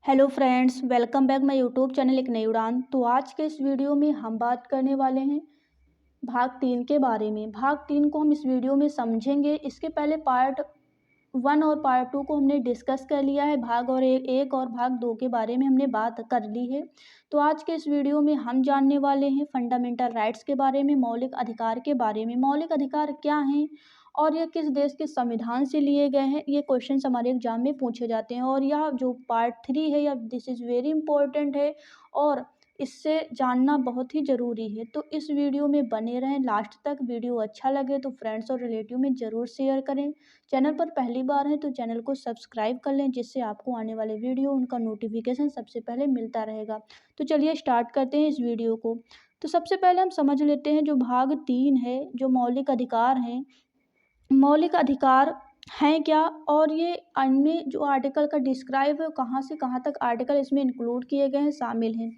Hello friends, welcome back my YouTube channel एक नई उड़ान। तो आज के इस वीडियो में हम बात करने वाले हैं भाग 3 के बारे में। भाग 3 को हम इस वीडियो में समझेंगे। इसके पहले पार्ट 1 और पार्ट 2 को हमने डिस्कस कर लिया है। भाग 1 और भाग 2 के बारे में हमने बात कर ली है। तो आज के इस वीडियो में हम जानने वाले हैं फंडामेंटल राइट्स के बारे में, मौलिक अधिकार के बारे में। मौलिक अधिकार क्या हैं और ये किस देश के संविधान से लिए गए हैं, ये क्वेश्चन हमारे एग्जाम में पूछे जाते हैं। और यह जो पार्ट 3 है, यह दिस इज़ वेरी इंपॉर्टेंट है और इससे जानना बहुत ही ज़रूरी है। तो इस वीडियो में बने रहें लास्ट तक। वीडियो अच्छा लगे तो फ्रेंड्स और रिलेटिव में ज़रूर शेयर करें। चैनल पर पहली बार है तो चैनल को सब्सक्राइब कर लें, जिससे आपको आने वाले वीडियो उनका नोटिफिकेशन सबसे पहले मिलता रहेगा। तो चलिए स्टार्ट करते हैं इस वीडियो को। तो सबसे पहले हम समझ लेते हैं जो भाग 3 है, जो मौलिक अधिकार हैं। मौलिक अधिकार हैं क्या और ये अन्य जो आर्टिकल का डिस्क्राइब है कहाँ से कहाँ तक आर्टिकल इसमें इंक्लूड किए गए हैं, शामिल हैं।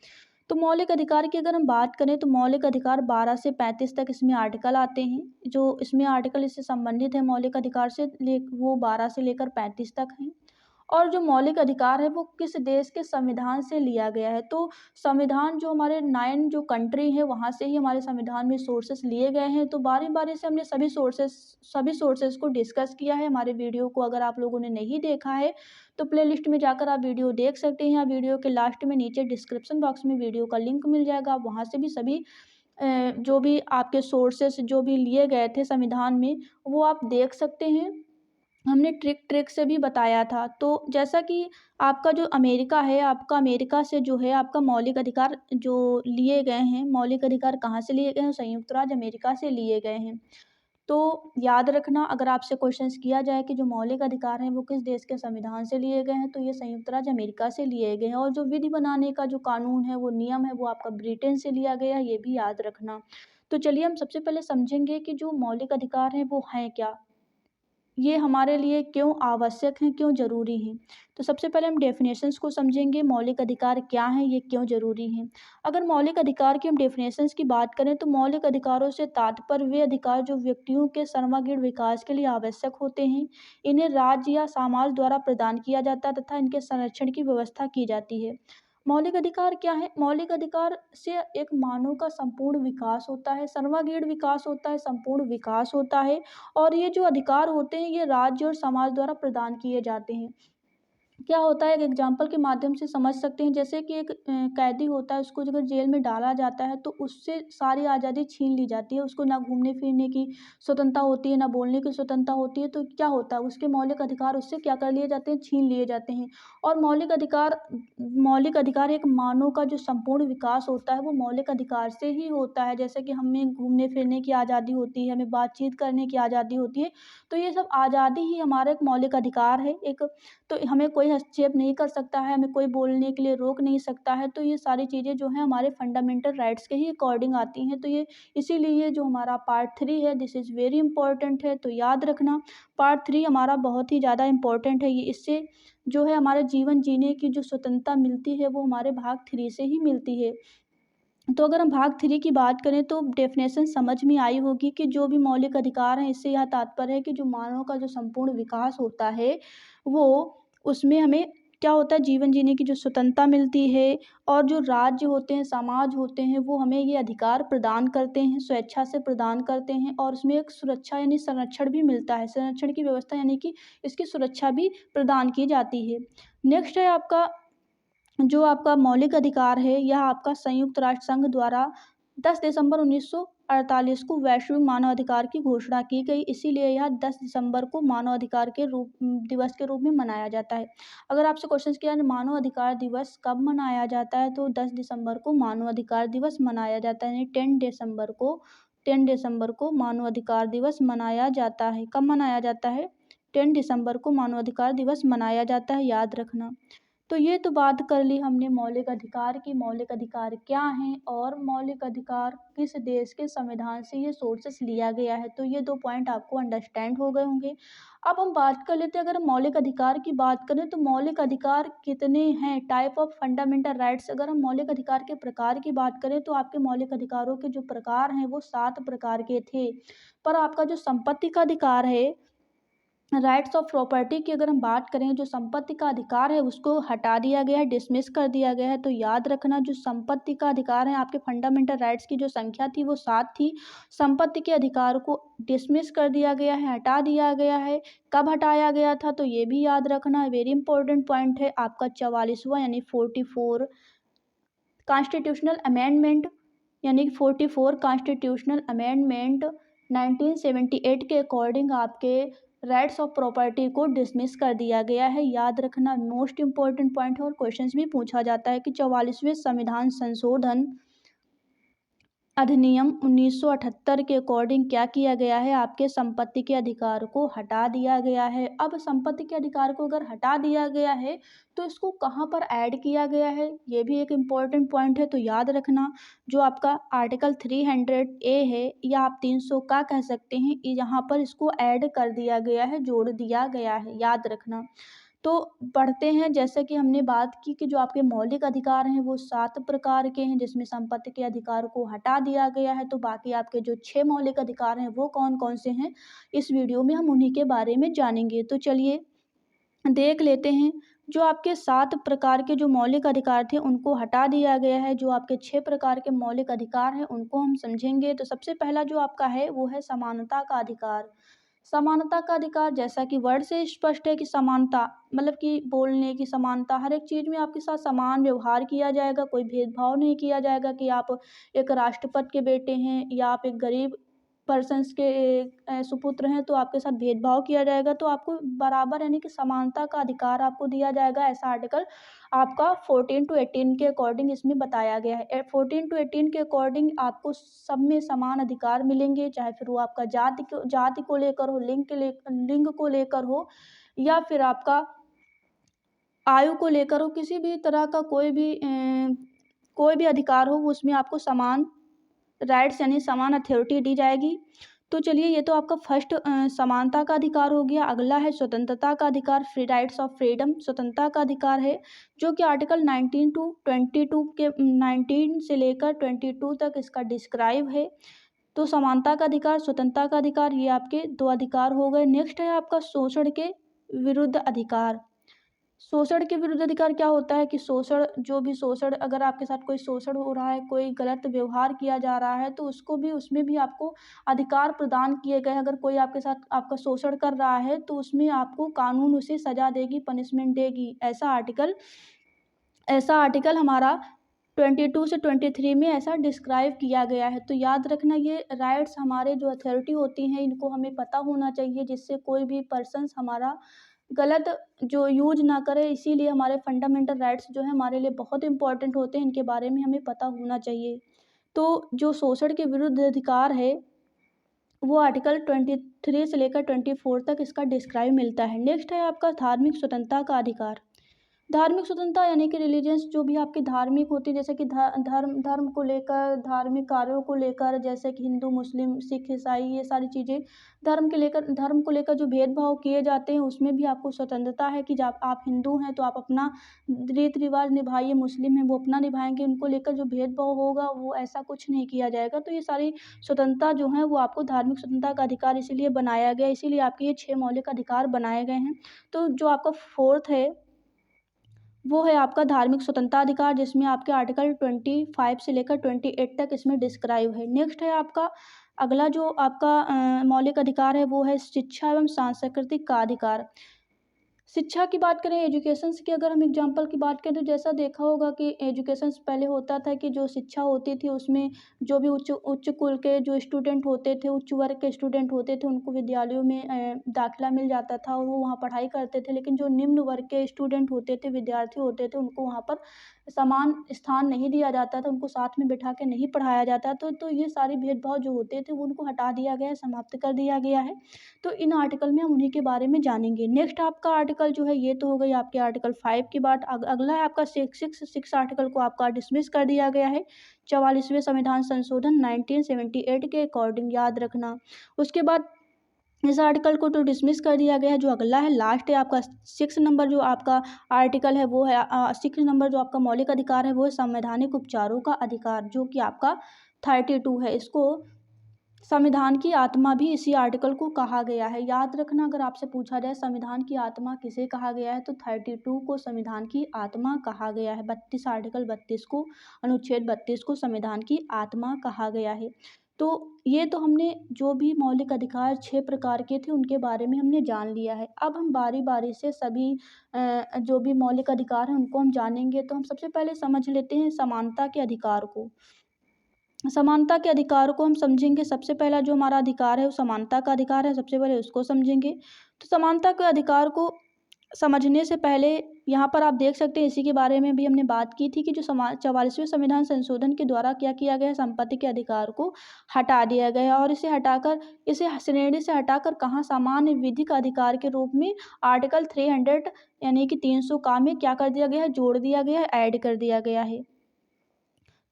तो मौलिक अधिकार की अगर हम बात करें तो मौलिक अधिकार 12 से 35 तक इसमें आर्टिकल आते हैं। जो इसमें आर्टिकल इससे संबंधित है मौलिक अधिकार से वो 12 से लेकर 35 तक हैं। और जो मौलिक अधिकार है वो किस देश के संविधान से लिया गया है। तो संविधान जो हमारे 9 जो कंट्री है वहाँ से ही हमारे संविधान में सोर्सेस लिए गए हैं। तो बारी बारी से हमने सभी सोर्सेस को डिस्कस किया है हमारे वीडियो को। अगर आप लोगों ने नहीं देखा है तो प्लेलिस्ट में जाकर आप वीडियो देख सकते हैं, या वीडियो के लास्ट में नीचे डिस्क्रिप्शन बॉक्स में वीडियो का लिंक मिल जाएगा। आप वहाँ से भी सभी जो भी आपके सोर्सेस जो भी लिए गए थे संविधान में वो आप देख सकते हैं। हमने ट्रिक से भी बताया था। तो जैसा कि आपका जो अमेरिका है, आपका अमेरिका से जो है आपका मौलिक अधिकार जो लिए गए हैं, मौलिक अधिकार कहाँ से लिए गए हैं? संयुक्त राज्य अमेरिका से लिए गए हैं। तो याद रखना, अगर आपसे क्वेश्चंस किया जाए कि जो मौलिक अधिकार हैं वो किस देश के संविधान से लिए गए हैं, तो ये संयुक्त राज्य अमेरिका से लिए गए हैं। और जो विधि बनाने का जो कानून है, वो नियम है, वो आपका ब्रिटेन से लिया गया है, ये भी याद रखना। तो चलिए हम सबसे पहले समझेंगे कि जो मौलिक अधिकार हैं वो हैं क्या, ये हमारे लिए क्यों आवश्यक हैं, क्यों ज़रूरी हैं। तो सबसे पहले हम डेफिनेशंस को समझेंगे, मौलिक अधिकार क्या हैं, ये क्यों ज़रूरी हैं। अगर मौलिक अधिकार की हम डेफिनेशंस की बात करें तो मौलिक अधिकारों से तात्पर्य वे अधिकार जो व्यक्तियों के सर्वांगीण विकास के लिए आवश्यक होते हैं, इन्हें राज्य या समाज द्वारा प्रदान किया जाता है तथा इनके संरक्षण की व्यवस्था की जाती है। मौलिक अधिकार क्या है? मौलिक अधिकार से एक मानव का संपूर्ण विकास होता है, सर्वांगीण विकास होता है, संपूर्ण विकास होता है। और ये जो अधिकार होते हैं ये राज्य और समाज द्वारा प्रदान किए जाते हैं। क्या होता है, एक एग्जाम्पल के माध्यम से समझ सकते हैं। जैसे कि एक कैदी होता है, उसको अगर जेल में डाला जाता है तो उससे सारी आज़ादी छीन ली जाती है। उसको ना घूमने फिरने की स्वतंत्रता होती है, ना बोलने की स्वतंत्रता होती है। तो क्या होता है, उसके मौलिक अधिकार उससे क्या कर लिए जाते हैं, छीन लिए जाते हैं। और मौलिक अधिकार एक मानव का जो संपूर्ण विकास होता है वो मौलिक अधिकार से ही होता है। जैसे कि हमें घूमने फिरने की आज़ादी होती है, हमें बातचीत करने की आज़ादी होती है। तो ये सब आज़ादी ही हमारा एक मौलिक अधिकार है। एक तो हमें कोई हस्तक्षेप नहीं कर सकता है, हमें कोई बोलने के लिए रोक नहीं सकता है। तो ये सारी चीज़ें जो हैं हमारे फंडामेंटल राइट्स के ही अकॉर्डिंग आती हैं। तो ये इसीलिए जो हमारा पार्ट 3 है दिस इज़ वेरी इंपॉर्टेंट है। तो याद रखना, पार्ट 3 हमारा बहुत ही ज़्यादा इंपॉर्टेंट है। ये इससे जो है हमारे जीवन जीने की जो स्वतंत्रता मिलती है वो हमारे भाग 3 से ही मिलती है। तो अगर हम भाग 3 की बात करें तो डेफिनेशन समझ में आई होगी कि जो भी मौलिक अधिकार हैं इससे यह तात्पर्य है कि जो मानव का जो संपूर्ण विकास होता है वो उसमें हमें क्या होता है, जीवन जीने की जो स्वतंत्रता मिलती है। और जो राज्य होते हैं, समाज होते हैं, वो हमें ये अधिकार प्रदान करते हैं, स्वेच्छा से प्रदान करते हैं। और उसमें एक सुरक्षा यानी संरक्षण भी मिलता है, संरक्षण की व्यवस्था यानी कि इसकी सुरक्षा भी प्रदान की जाती है। नेक्स्ट है आपका जो आपका मौलिक अधिकार है, यह आपका संयुक्त राष्ट्र संघ द्वारा 10 दिसंबर 1948 को वैश्विक मानवाधिकार की घोषणा की गई। इसीलिए यह 10 दिसंबर को मानवाधिकार के दिवस के रूप में मनाया जाता है। अगर आपसे क्वेश्चन किया जाए मानवाधिकार दिवस कब मनाया जाता है, तो 10 दिसंबर को मानवाधिकार दिवस मनाया जाता है। यानी 10 दिसंबर को मानवाधिकार दिवस मनाया जाता है। कब मनाया जाता है? 10 दिसंबर को मानवाधिकार दिवस मनाया जाता है, याद रखना। तो ये तो बात कर ली हमने मौलिक अधिकार की, मौलिक अधिकार क्या हैं और मौलिक अधिकार किस देश के संविधान से ये सोर्सेस लिया गया है। तो ये 2 पॉइंट आपको अंडरस्टैंड हो गए होंगे। अब हम बात कर लेते हैं, अगर मौलिक अधिकार की बात करें तो मौलिक अधिकार कितने हैं, टाइप ऑफ फंडामेंटल राइट्स। अगर हम मौलिक अधिकार के प्रकार की बात करें तो आपके मौलिक अधिकारों के जो प्रकार हैं वो 7 प्रकार के थे। पर आपका जो संपत्ति का अधिकार है राइट्स ऑफ प्रॉपर्टी की अगर हम बात करें, जो संपत्ति का अधिकार है उसको हटा दिया गया है, डिसमिस कर दिया गया है। तो याद रखना, जो संपत्ति का अधिकार है, आपके फंडामेंटल राइट्स की जो संख्या थी वो 7 थी। संपत्ति के अधिकार को डिसमिस कर दिया गया है, हटा दिया गया है। कब हटाया गया था, तो ये भी याद रखना, वेरी इंपॉर्टेंट पॉइंट है आपका 44वां यानी 44 कॉन्स्टिट्यूशनल अमेंडमेंट, यानी 44 कॉन्स्टिट्यूशनल अमेंडमेंट 1978 के अकॉर्डिंग आपके राइट्स ऑफ प्रॉपर्टी को डिसमिस कर दिया गया है। याद रखना, मोस्ट इंपॉर्टेंट पॉइंट है और क्वेश्चंस भी पूछा जाता है कि 44वें संविधान संशोधन अधिनियम 1978 के अकॉर्डिंग क्या किया गया है, आपके संपत्ति के अधिकार को हटा दिया गया है। अब संपत्ति के अधिकार को अगर हटा दिया गया है तो इसको कहाँ पर ऐड किया गया है, ये भी एक इम्पॉर्टेंट पॉइंट है। तो याद रखना, जो आपका आर्टिकल 300A है या आप 300 का कह सकते हैं, यहाँ पर इसको ऐड कर दिया गया है, जोड़ दिया गया है, याद रखना। तो पढ़ते हैं, जैसे कि हमने बात की कि जो आपके मौलिक अधिकार हैं वो 7 प्रकार के हैं, जिसमें संपत्ति के अधिकार को हटा दिया गया है। तो बाकी आपके जो 6 मौलिक अधिकार हैं वो कौन कौन से हैं, इस वीडियो में हम उन्हीं के बारे में जानेंगे। तो चलिए देख लेते हैं। जो आपके 7 प्रकार के जो मौलिक अधिकार थे उनको हटा दिया गया है। जो आपके 6 प्रकार के मौलिक अधिकार हैं उनको हम समझेंगे। तो सबसे पहला जो आपका है वो है समानता का अधिकार। समानता का अधिकार, जैसा कि वर्ड से स्पष्ट है कि समानता मतलब कि बोलने की समानता, हर एक चीज़ में आपके साथ समान व्यवहार किया जाएगा, कोई भेदभाव नहीं किया जाएगा कि आप एक राष्ट्रपति के बेटे हैं या आप एक गरीब पर्सन्स के सुपुत्र हैं तो आपके साथ भेदभाव किया जाएगा। तो आपको बराबर यानी कि समानता का अधिकार आपको दिया जाएगा। ऐसा आर्टिकल आपका 14 to 18 के अकॉर्डिंग इसमें बताया गया है। 14 to 18 के अकॉर्डिंग आपको सब में समान अधिकार मिलेंगे, चाहे फिर वो आपका जाति को लेकर हो, लिंग को लेकर हो, या फिर आपका आयु को लेकर हो, किसी भी तरह का कोई भी अधिकार हो, उसमें आपको समान राइट्स यानी समान अथॉरिटी दी जाएगी। तो चलिए, ये तो आपका फर्स्ट समानता का अधिकार हो गया। अगला है स्वतंत्रता का अधिकार, फ्री राइट्स ऑफ फ्रीडम, स्वतंत्रता का अधिकार है, जो कि आर्टिकल 19 to 22 के 19 से लेकर 22 तक इसका डिस्क्राइब है। तो समानता का अधिकार, स्वतंत्रता का अधिकार, ये आपके 2 अधिकार हो गए। नेक्स्ट है आपका शोषण के विरुद्ध अधिकार। शोषण के विरुद्ध अधिकार क्या होता है कि शोषण अगर आपके साथ कोई शोषण हो रहा है, कोई गलत व्यवहार किया जा रहा है, तो उसमें भी आपको अधिकार प्रदान किए गए हैं। अगर कोई आपके साथ आपका शोषण कर रहा है तो उसमें आपको कानून उसे सजा देगी, पनिशमेंट देगी। ऐसा आर्टिकल हमारा 22 से 23 में ऐसा डिस्क्राइब किया गया है। तो याद रखना, ये राइट्स हमारे जो अथॉरिटी होती हैं इनको हमें पता होना चाहिए, जिससे कोई भी पर्सन्स हमारा गलत जो यूज ना करे। इसीलिए हमारे फंडामेंटल राइट्स जो है हमारे लिए बहुत इंपॉर्टेंट होते हैं, इनके बारे में हमें पता होना चाहिए। तो जो शोषण के विरुद्ध अधिकार है वो आर्टिकल 23 से लेकर 24 तक इसका डिस्क्राइब मिलता है। नेक्स्ट है आपका धार्मिक स्वतंत्रता का अधिकार। धार्मिक स्वतंत्रता यानी कि रिलीजियंस जो भी आपकी धार्मिक होती है, जैसे कि धर्म को लेकर, धार्मिक कार्यों को लेकर, जैसे कि हिंदू, मुस्लिम, सिख, ईसाई, ये सारी चीज़ें धर्म को लेकर जो भेदभाव किए जाते हैं उसमें भी आपको स्वतंत्रता है कि जब आप हिंदू हैं तो आप अपना रीति रिवाज निभाइए, मुस्लिम हैं वो अपना निभाएंगे, उनको लेकर जो भेदभाव होगा वो ऐसा कुछ नहीं किया जाएगा। तो ये सारी स्वतंत्रता जो है वो आपको धार्मिक स्वतंत्रता का अधिकार इसीलिए बनाया गया, इसीलिए आपके ये 6 मौलिक अधिकार बनाए गए हैं। तो जो आपका फोर्थ है वो है आपका धार्मिक स्वतंत्रता अधिकार, जिसमें आपके आर्टिकल 25 से लेकर 28 तक इसमें डिस्क्राइब है। नेक्स्ट है आपका अगला जो आपका मौलिक अधिकार है वो है शिक्षा एवं सांस्कृतिक का अधिकार। शिक्षा की बात करें, एजुकेशंस की अगर हम एग्जांपल की बात करें तो जैसा देखा होगा कि एजुकेशंस पहले होता था कि जो शिक्षा होती थी उसमें जो भी उच्च कुल के जो स्टूडेंट होते थे, उच्च वर्ग के स्टूडेंट होते थे, उनको विद्यालयों में दाखिला मिल जाता था और वो वहाँ पढ़ाई करते थे। लेकिन जो निम्न वर्ग के स्टूडेंट होते थे, विद्यार्थी होते थे, उनको वहाँ पर समान स्थान नहीं दिया जाता था, उनको साथ में बिठा के नहीं पढ़ाया जाता। तो ये सारे भेदभाव जो होते थे वो उनको हटा दिया गया है, समाप्त कर दिया गया है। तो इन आर्टिकल में हम उन्हीं के बारे में जानेंगे। नेक्स्ट आपका आर्टिकल जो है, ये तो हो गई आपके आर्टिकल 5 की बात। अगला है आपका 6 आर्टिकल को आपका डिसमिस कर दिया गया है 44वें संविधान संशोधन 1978 के अकॉर्डिंग, याद रखना। उसके बाद इस आर्टिकल को तो डिसमिस कर दिया गया है। जो अगला है लास्ट है आपका 6 नंबर जो आपका आर्टिकल है वो है 6 नंबर जो आपका मौलिक अधिकार है वो है संवैधानिक उपचारों का अधिकार, जो कि आपका 32 है। इसको संविधान की आत्मा भी इसी आर्टिकल को कहा गया है। याद रखना, अगर आपसे पूछा जाए संविधान की आत्मा किसे कहा गया है तो 32 को संविधान की आत्मा कहा गया है। 32 आर्टिकल 32 को, अनुच्छेद 32 को संविधान की आत्मा कहा गया है। तो ये तो हमने जो भी मौलिक अधिकार 6 प्रकार के थे उनके बारे में हमने जान लिया है। अब हम बारी बारी से सभी जो भी मौलिक अधिकार हैं उनको हम जानेंगे। तो हम सबसे पहले समझ लेते हैं समानता के अधिकार को। समानता के अधिकार को हम समझेंगे। सबसे पहला जो हमारा अधिकार है वो समानता का अधिकार है, सबसे पहले उसको समझेंगे। तो समानता के अधिकार को समझने से पहले यहाँ पर आप देख सकते हैं, इसी के बारे में भी हमने बात की थी कि जो 44वें संविधान संशोधन के द्वारा क्या किया गया है, संपत्ति के अधिकार को हटा दिया गया है और इसे हटाकर, इसे श्रेणी से हटाकर कहाँ सामान्य विधिक अधिकार के रूप में आर्टिकल 300 यानी कि 300 का में क्या कर दिया गया है, जोड़ दिया गया है, ऐड कर दिया गया है।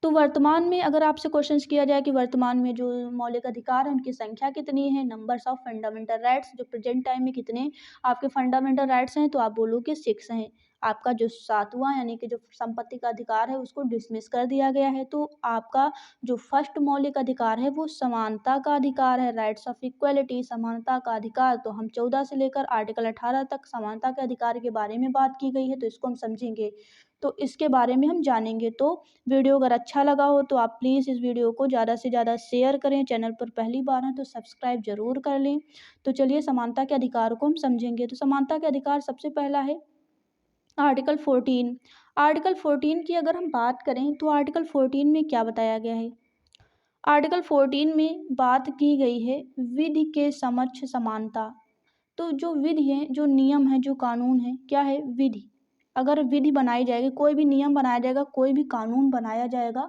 तो वर्तमान में अगर आपसे क्वेश्चन किया जाए कि वर्तमान में जो मौलिक अधिकार है उनकी संख्या कितनी है, नंबर्स ऑफ फंडामेंटल राइट्स, जो प्रेजेंट टाइम में कितने आपके फंडामेंटल राइट्स हैं, तो आप बोलोगे 6 हैं। आपका जो 7वां यानी कि जो संपत्ति का अधिकार है उसको डिसमिस कर दिया गया है। तो आपका जो फर्स्ट मौलिक अधिकार है वो समानता का अधिकार है, राइट्स ऑफ इक्वलिटी, समानता का अधिकार। तो हम 14 से लेकर आर्टिकल 18 तक समानता के अधिकार के बारे में बात की गई है, तो इसको हम समझेंगे, तो इसके बारे में हम जानेंगे। तो वीडियो अगर अच्छा लगा हो तो आप प्लीज़ इस वीडियो को ज़्यादा से ज़्यादा शेयर करें। चैनल पर पहली बार हैं तो सब्सक्राइब ज़रूर कर लें। तो चलिए समानता के अधिकार को हम समझेंगे। तो समानता के अधिकार सबसे पहला है आर्टिकल 14। आर्टिकल 14 की अगर हम बात करें तो आर्टिकल 14 में क्या बताया गया है। आर्टिकल 14 में बात की गई है विधि के समक्ष समानता। तो जो विधि है, जो नियम है, जो कानून है, क्या है, विधि। अगर विधि बनाई जाएगी, कोई भी नियम बनाया जाएगा, कोई भी कानून बनाया जाएगा,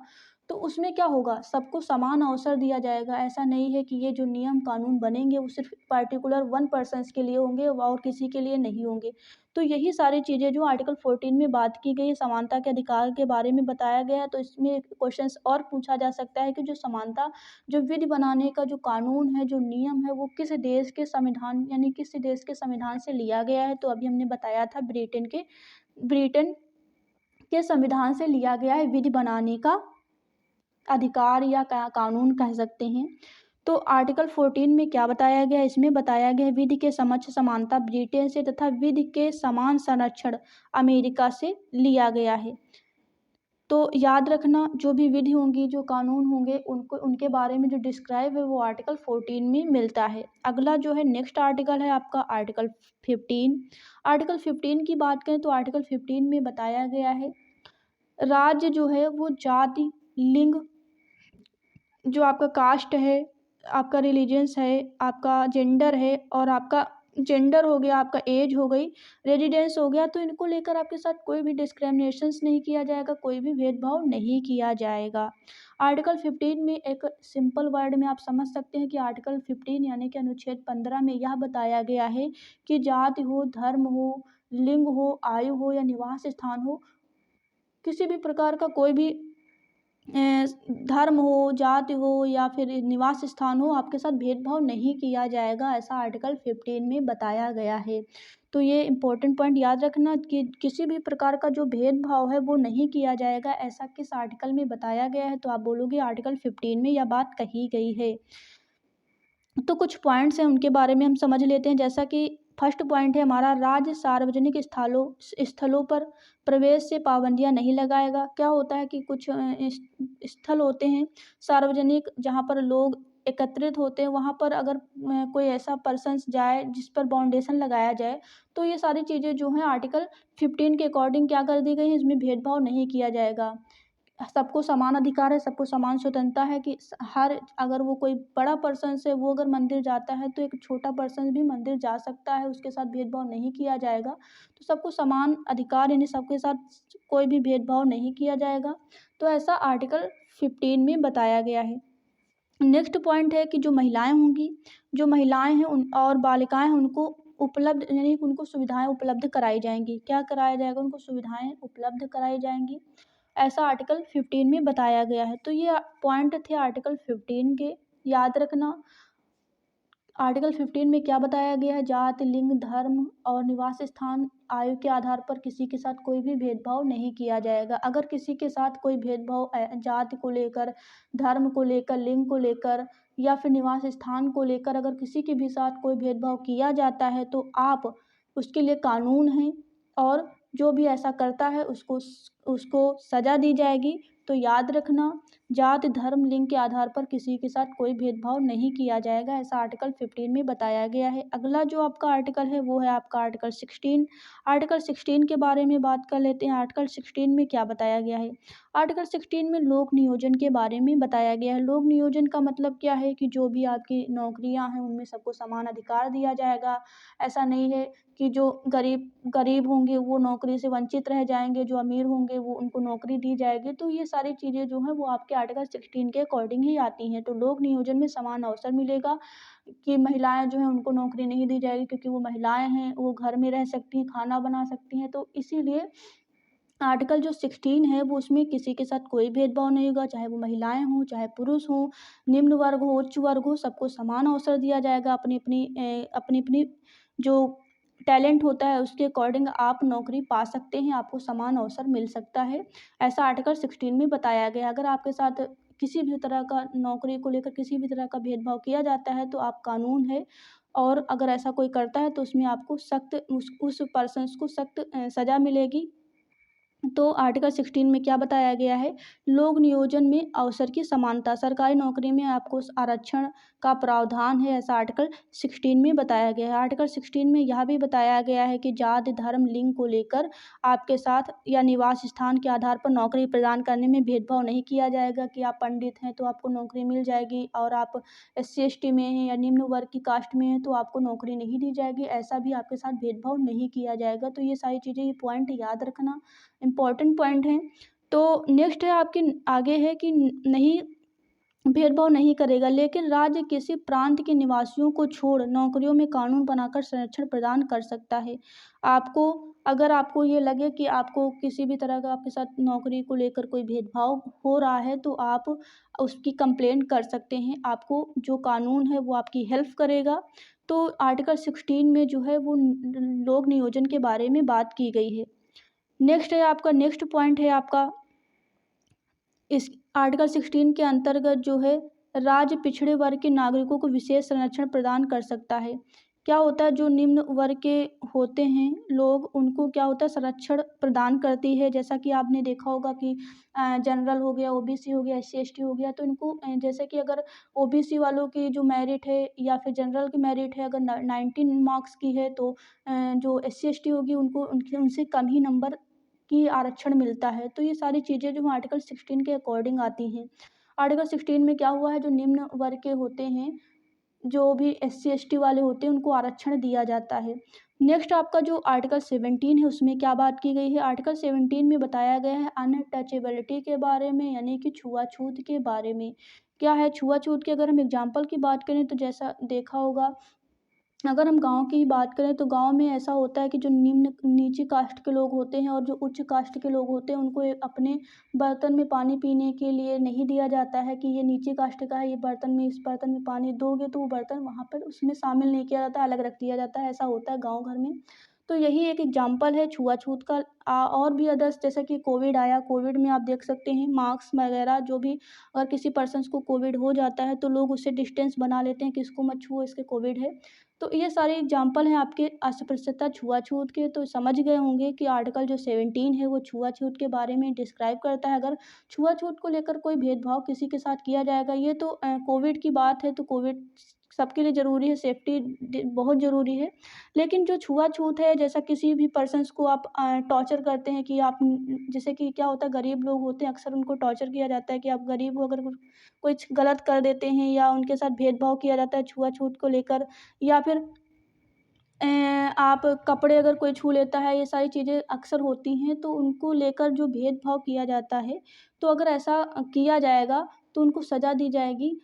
तो उसमें क्या होगा, सबको समान अवसर दिया जाएगा। ऐसा नहीं है कि ये जो नियम कानून बनेंगे वो सिर्फ पार्टिकुलर 1 पर्सन्स के लिए होंगे और किसी के लिए नहीं होंगे। तो यही सारी चीज़ें जो आर्टिकल 14 में बात की गई है, समानता के अधिकार के बारे में बताया गया है। तो इसमें क्वेश्चंस और पूछा जा सकता है कि जो समानता, जो विधि बनाने का जो कानून है, जो नियम है, वो किस देश के संविधान यानी किस देश के संविधान से लिया गया है। तो अभी हमने बताया था ब्रिटेन के संविधान से लिया गया है विधि बनाने का अधिकार या कानून कह सकते हैं। तो आर्टिकल 14 में क्या बताया गया है, इसमें बताया गया है विधि के समक्ष समानता ब्रिटेन से तथा विधि के समान संरक्षण अमेरिका से लिया गया है। तो याद रखना, जो भी विधि होंगी, जो कानून होंगे, उनको, उनके बारे में जो डिस्क्राइब है वो आर्टिकल 14 में मिलता है। अगला जो है नेक्स्ट आर्टिकल है आपका आर्टिकल 15। आर्टिकल 15 की बात करें तो आर्टिकल 15 में बताया गया है राज्य जो है वो जाति, लिंग, जो आपका कास्ट है, आपका रिलीजियंस है, आपका जेंडर है और आपका जेंडर हो गया, आपका एज हो गई, रेजिडेंस हो गया, तो इनको लेकर आपके साथ कोई भी डिस्क्रिमिनेशंस नहीं किया जाएगा, कोई भी भेदभाव नहीं किया जाएगा। आर्टिकल 15 में एक सिंपल वर्ड में आप समझ सकते हैं कि आर्टिकल 15 यानी कि अनुच्छेद 15 में यह बताया गया है कि जाति हो, धर्म हो, लिंग हो, आयु हो या निवास स्थान हो, किसी भी प्रकार का कोई भी धर्म हो, जाति हो या फिर निवास स्थान हो, आपके साथ भेदभाव नहीं किया जाएगा, ऐसा आर्टिकल 15 में बताया गया है। तो ये इम्पोर्टेंट पॉइंट याद रखना कि किसी भी प्रकार का जो भेदभाव है वो नहीं किया जाएगा, ऐसा किस आर्टिकल में बताया गया है। तो आप बोलोगे आर्टिकल 15 में यह बात कही गई है। तो कुछ पॉइंट्स हैं उनके बारे में हम समझ लेते हैं। जैसा कि फर्स्ट पॉइंट है हमारा, राज्य सार्वजनिक स्थलों पर प्रवेश से पाबंदियां नहीं लगाएगा। क्या होता है कि कुछ स्थल होते हैं सार्वजनिक जहां पर लोग एकत्रित होते हैं, वहां पर अगर कोई ऐसा पर्सन्स जाए जिस पर बाउंडेशन लगाया जाए, तो ये सारी चीज़ें जो हैं आर्टिकल 15 के अकॉर्डिंग क्या कर दी गई है, इसमें भेदभाव नहीं किया जाएगा। सबको समान अधिकार है, सबको समान स्वतंत्रता है कि हर, अगर वो कोई बड़ा पर्सन है वो अगर मंदिर जाता है तो एक छोटा पर्सन भी मंदिर जा सकता है, उसके साथ भेदभाव नहीं किया जाएगा। तो सबको समान अधिकार यानी सबके साथ कोई भी भेदभाव नहीं किया जाएगा। तो ऐसा आर्टिकल 15 में बताया गया है। नेक्स्ट पॉइंट है कि जो महिलाएं होंगी, जो महिलाएं हैं उन और बालिकाएं हैं, उनको उपलब्ध यानी उनको सुविधाएं उपलब्ध कराई जाएंगी। क्या कराया जाएगा, उनको सुविधाएं उपलब्ध कराई जाएंगी, ऐसा आर्टिकल 15 में बताया गया है। तो ये पॉइंट थे आर्टिकल 15 के, याद रखना। आर्टिकल 15 में क्या बताया गया है, जाति, लिंग, धर्म और निवास स्थान, आयु के आधार पर किसी के साथ कोई भी भेदभाव नहीं किया जाएगा। अगर किसी के साथ कोई भेदभाव जाति को लेकर, धर्म को लेकर, लिंग को लेकर, या फिर निवास स्थान को लेकर अगर किसी के भी साथ कोई भेदभाव किया जाता है तो आप उसके लिए कानून है, और जो भी ऐसा करता है उसको सज़ा दी जाएगी। तो याद रखना, जाति, धर्म, लिंग के आधार पर किसी के साथ कोई भेदभाव नहीं किया जाएगा, ऐसा आर्टिकल 15 में बताया गया है। अगला जो आपका आर्टिकल है वो है आपका आर्टिकल 16। आर्टिकल 16 के बारे में बात कर लेते हैं। आर्टिकल 16 में क्या बताया गया है? आर्टिकल 16 में लोक नियोजन के बारे में बताया गया है। लोक नियोजन का मतलब क्या है कि जो भी आपकी नौकरियां हैं उनमें सबको समान अधिकार दिया जाएगा। ऐसा नहीं है कि जो गरीब होंगे वो नौकरी से वंचित रह जाएंगे, जो अमीर होंगे वो उनको नौकरी दी जाएगी। तो ये सारी चीज़ें जो हैं वो आपके आर्टिकल 16 के अकॉर्डिंग ही आती हैं। तो लोक नियोजन में समान अवसर मिलेगा, कि महिलाएं जो हैं उनको नौकरी नहीं दी जाएगी, क्योंकि वो महिलाएं हैं, वो घर में रह सकती हैं, खाना बना सकती हैं। तो इसीलिए आर्टिकल जो 16 है वो उसमें किसी के साथ कोई भेदभाव नहीं होगा, चाहे वो महिलाएं हों, चाहे पुरुष हों, निम्न वर्ग हो, उच्च वर्ग हो, सबको समान अवसर दिया जाएगा। अपनी अपनी जो टैलेंट होता है उसके अकॉर्डिंग आप नौकरी पा सकते हैं, आपको समान अवसर मिल सकता है, ऐसा आर्टिकल 16 में बताया गया है। अगर आपके साथ किसी भी तरह का नौकरी को लेकर किसी भी तरह का भेदभाव किया जाता है तो आप कानून है, और अगर ऐसा कोई करता है तो उसमें आपको सख्त उस पर्सन्स को सख्त सज़ा मिलेगी। तो आर्टिकल 16 में क्या बताया गया है? लोक नियोजन में अवसर की समानता, सरकारी नौकरी में आपको आरक्षण का प्रावधान है, ऐसा आर्टिकल 16 में बताया गया है। आर्टिकल 16 में यह भी बताया गया है कि जाति, धर्म, लिंग को लेकर आपके साथ या निवास स्थान के आधार पर नौकरी प्रदान करने में भेदभाव नहीं किया जाएगा, कि आप पंडित हैं तो आपको नौकरी मिल जाएगी, और आप SC ST में हैं या निम्न वर्ग की कास्ट में हैं तो आपको नौकरी नहीं दी जाएगी, ऐसा भी आपके साथ भेदभाव नहीं किया जाएगा। तो ये सारी चीज़ें, ये पॉइंट याद रखना, इम्पॉर्टेंट पॉइंट हैं। तो नेक्स्ट है आपके आगे है कि नहीं, भेदभाव नहीं करेगा, लेकिन राज्य किसी प्रांत के निवासियों को छोड़ नौकरियों में कानून बनाकर संरक्षण प्रदान कर सकता है। आपको अगर आपको ये लगे कि आपको किसी भी तरह का आपके साथ नौकरी को लेकर कोई भेदभाव हो रहा है तो आप उसकी कंप्लेंट कर सकते हैं, आपको जो कानून है वो आपकी हेल्प करेगा। तो आर्टिकल 16 में जो है वो लोक नियोजन के बारे में बात की गई है। नेक्स्ट है आपका, नेक्स्ट पॉइंट है आपका, इस आर्टिकल 16 के अंतर्गत जो है राज्य पिछड़े वर्ग के नागरिकों को विशेष संरक्षण प्रदान कर सकता है। क्या होता है, जो निम्न वर्ग के होते हैं लोग, उनको क्या होता है, संरक्षण प्रदान करती है। जैसा कि आपने देखा होगा कि जनरल हो गया, OBC हो गया, SC ST हो गया, तो इनको जैसे कि अगर OBC वालों की जो मेरिट है या फिर जनरल की मेरिट है अगर 19 मार्क्स की है तो जो SC ST होगी उनको उनसे कम ही नंबर की आरक्षण मिलता है। तो ये सारी चीज़ें जो आर्टिकल 16 के अकॉर्डिंग आती हैं। आर्टिकल 16 में क्या हुआ है, जो निम्न वर्ग के होते हैं, जो भी SC ST वाले होते हैं उनको आरक्षण दिया जाता है। नेक्स्ट आपका जो आर्टिकल 17 है उसमें क्या बात की गई है? आर्टिकल 17 में बताया गया है अनटचेबिलिटी के बारे में, यानी कि छुआछूत के बारे में। क्या है छुआछूत की अगर हम एग्जाम्पल की बात करें तो जैसा देखा होगा, अगर हम गाँव की बात करें तो गाँव में ऐसा होता है कि जो नीची कास्ट के लोग होते हैं और जो उच्च कास्ट के लोग होते हैं उनको अपने बर्तन में पानी पीने के लिए नहीं दिया जाता है, कि ये नीची कास्ट का है, ये बर्तन में इस बर्तन में पानी दोगे तो वो बर्तन वहाँ पर उसमें शामिल नहीं किया जाता, अलग रख दिया जाता है, ऐसा होता है गाँव घर में। तो यही एक एग्जाम्पल है छुआछूत का। और भी अदर्स, जैसा कि कोविड आया, कोविड में आप देख सकते हैं मास्क वगैरह जो भी, अगर किसी पर्सन्स को कोविड हो जाता है तो लोग उससे डिस्टेंस बना लेते हैं कि इसको मत छुओ, इसके कोविड है। तो ये सारे एग्जाम्पल हैं आपके अस्पृश्यता छुआछूत के। तो समझ गए होंगे कि आर्टिकल जो 17 है वो छुआछूत के बारे में डिस्क्राइब करता है। अगर छुआछूत को लेकर कोई भेदभाव किसी के साथ किया जाएगा, ये तो कोविड की बात है, तो कोविड सबके लिए ज़रूरी है, सेफ्टी बहुत ज़रूरी है। लेकिन जो छुआछूत है, जैसा किसी भी पर्सन्स को आप टॉर्चर करते हैं, कि आप जैसे कि क्या होता है, गरीब लोग होते हैं अक्सर उनको टॉर्चर किया जाता है कि आप गरीब हो, अगर कुछ गलत कर देते हैं या उनके साथ भेदभाव किया जाता है छुआछूत को लेकर, या फिर आप कपड़े अगर कोई छू लेता है, ये सारी चीज़ें अक्सर होती हैं, तो उनको लेकर जो भेदभाव किया जाता है, तो अगर ऐसा किया जाएगा तो उनको सज़ा दी जाएगी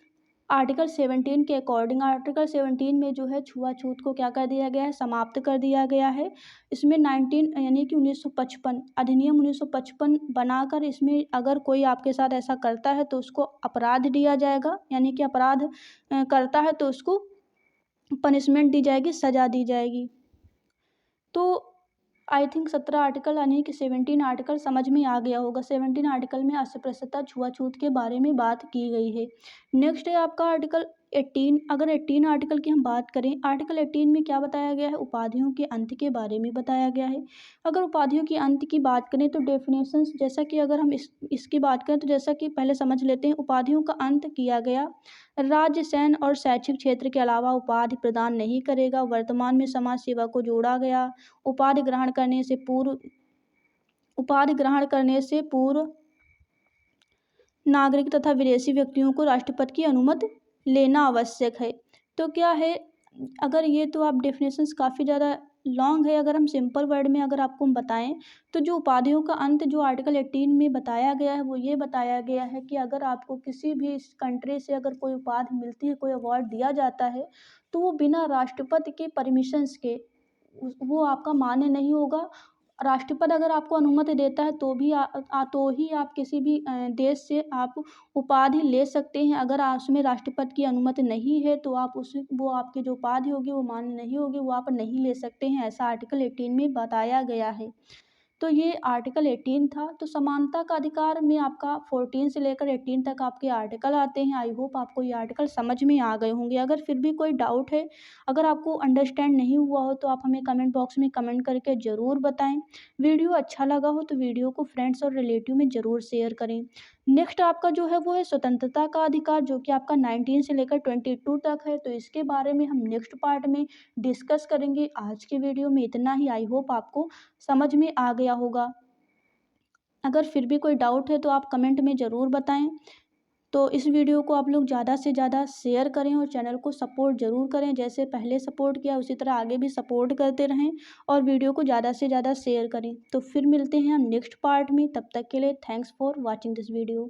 आर्टिकल 17 के अकॉर्डिंग। आर्टिकल 17 में जो है छुआछूत को क्या कर दिया गया है, समाप्त कर दिया गया है। इसमें 19 यानी कि 1955 अधिनियम 1955 बनाकर, इसमें अगर कोई आपके साथ ऐसा करता है तो उसको अपराध दिया जाएगा, यानी कि अपराध करता है तो उसको पनिशमेंट दी जाएगी, सज़ा दी जाएगी। तो आई थिंक 17 आर्टिकल यानी कि 17 आर्टिकल समझ में आ गया होगा। 17 आर्टिकल में अस्पृश्यता छुआछूत के बारे में बात की गई है। नेक्स्ट है आपका आर्टिकल 18, अगर 18 आर्टिकल की हम बात करें, आर्टिकल 18 में क्या बताया गया है, उपाधियों के अंत के बारे में बताया गया है। अगर उपाधियों के अंत की बात करें तो डेफिनेशंस, जैसा कि अगर हम इसकी बात करें तो जैसा कि पहले समझ लेते हैं, उपाधियों का अंत किया गया राज्य, सैन्य और शैक्षिक क्षेत्र के अलावा उपाधि प्रदान नहीं करेगा। वर्तमान में समाज सेवा को जोड़ा गया। उपाधि ग्रहण करने से पूर्व नागरिक तथा विदेशी व्यक्तियों को राष्ट्रपति की अनुमति लेना आवश्यक है। तो क्या है, अगर ये तो आप डेफिनेशंस काफ़ी ज़्यादा लॉन्ग है, अगर हम सिंपल वर्ड में अगर आपको हम बताएं तो जो उपाधियों का अंत जो आर्टिकल 18 में बताया गया है वो ये बताया गया है कि अगर आपको किसी भी कंट्री से अगर कोई उपाधि मिलती है, कोई अवार्ड दिया जाता है, तो वो बिना राष्ट्रपति के परमिशंस के वो आपका मान्य नहीं होगा। राष्ट्रपति अगर आपको अनुमति देता है तो ही आप किसी भी देश से आप उपाधि ले सकते हैं। अगर उसमें राष्ट्रपति की अनुमति नहीं है तो आप वो आपकी जो उपाधि होगी वो मान्य नहीं होगी, वो आप नहीं ले सकते हैं, ऐसा आर्टिकल 18 में बताया गया है। तो ये आर्टिकल 18 था। तो समानता का अधिकार में आपका 14 से लेकर 18 तक आपके आर्टिकल आते हैं। आई होप आपको ये आर्टिकल समझ में आ गए होंगे। अगर फिर भी कोई डाउट है, अगर आपको अंडरस्टैंड नहीं हुआ हो तो आप हमें कमेंट बॉक्स में कमेंट करके ज़रूर बताएं। वीडियो अच्छा लगा हो तो वीडियो को फ्रेंड्स और रिलेटिव में ज़रूर शेयर करें। नेक्स्ट आपका जो है वो है स्वतंत्रता का अधिकार, जो कि आपका 19 से लेकर 22 तक है। तो इसके बारे में हम नेक्स्ट पार्ट में डिस्कस करेंगे। आज के वीडियो में इतना ही। आई होप आपको समझ में आ गया होगा। अगर फिर भी कोई डाउट है तो आप कमेंट में ज़रूर बताएं। तो इस वीडियो को आप लोग ज़्यादा से ज़्यादा शेयर करें और चैनल को सपोर्ट ज़रूर करें। जैसे पहले सपोर्ट किया उसी तरह आगे भी सपोर्ट करते रहें और वीडियो को ज़्यादा से ज़्यादा शेयर करें। तो फिर मिलते हैं हम नेक्स्ट पार्ट में। तब तक के लिए thanks for watching this video.